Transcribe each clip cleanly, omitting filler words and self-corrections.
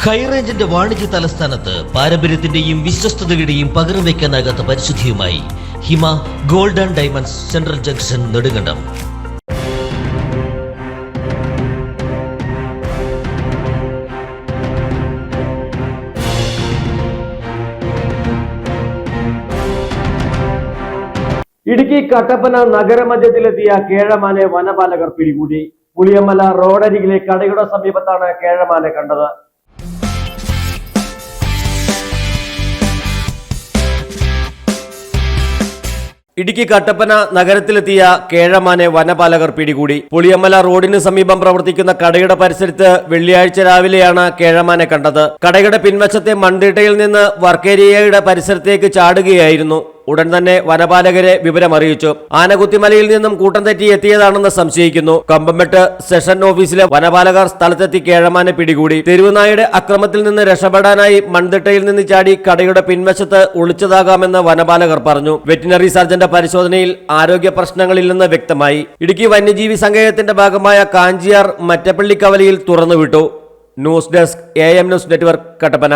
ഹൈറേഞ്ചിന്റെ വാണിജ്യ തലസ്ഥാനത്ത് പാരമ്പര്യത്തിന്റെയും വിശ്വസ്തതയുടെയും പകരം വയ്ക്കാനാകാത്ത പരിശുദ്ധിയുമായി Hima gold and diamonds central junction Nedumkandam. Idukki Kattappana നഗരമധ്യത്തിലെത്തിയ കേഴമാനെ വനപാലകർ പിടികൂടി. പുളിയമല റോഡരികിലെ കടയുടെ സമീപത്താണ് കേഴമാനെ കണ്ടത്. ഇടുക്കി കട്ടപ്പന നഗരത്തിലെത്തിയ കേഴമാനെ വനപാലകർ പിടികൂടി. പുളിയമല റോഡിന് സമീപം പ്രവർത്തിക്കുന്ന കടയുടെ പരിസരത്ത് വെള്ളിയാഴ്ച രാവിലെയാണ് കേഴമാനെ കണ്ടത്. കടയുടെ പിൻവശത്തെ മൺതിട്ടയിൽ നിന്ന് വർക്കേരിയയുടെ പരിസരത്തേക്ക് ചാടുകയായിരുന്നു. ഉടൻ തന്നെ വനപാലകരെ വിവരമറിയിച്ചു. ആനകുത്തിമലയിൽ നിന്നും കൂട്ടം തെറ്റി എത്തിയതാണെന്ന് സംശയിക്കുന്നു. കമ്പംമെട്ട് സെഷൻ ഓഫീസിലെ വനപാലകർ സ്ഥലത്തെത്തി കേഴമാനെ പിടികൂടി. തെരുവുനായുടെ അക്രമത്തിൽ നിന്ന് രക്ഷപ്പെടാനായി മൺതിട്ടയിൽ നിന്ന് ചാടി കടയുടെ പിൻവശത്ത് ഒളിച്ചതാകാമെന്ന് വനപാലകർ പറഞ്ഞു. വെറ്റിനറി സർജന്റെ പരിശോധനയിൽ ആരോഗ്യ പ്രശ്നങ്ങളില്ലെന്ന് വ്യക്തമായി. ഇടുക്കി വന്യജീവി സങ്കേതത്തിന്റെ ഭാഗമായ കാഞ്ചിയാർ മറ്റപ്പള്ളിക്കവലയിൽ തുറന്നുവിട്ടു. News desk AM news network Kattappana.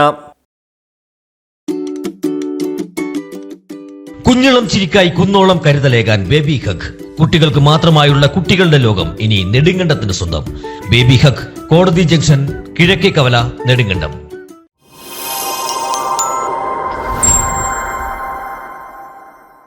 കുഞ്ഞിളം ചിരിക്കായി കുന്നോളം കരുതലേകാൻ ബേബി ഹഗ്. കുട്ടികൾക്ക് മാത്രമായുള്ള കുട്ടികളുടെ ലോകം ഇനി നെടുങ്കണ്ടത്തിന് സ്വന്തം. ബേബി ഹഗ്, കോടതി ജംഗ്ഷൻ, കിഴക്കേ കവല, നെടുങ്കണ്ടം.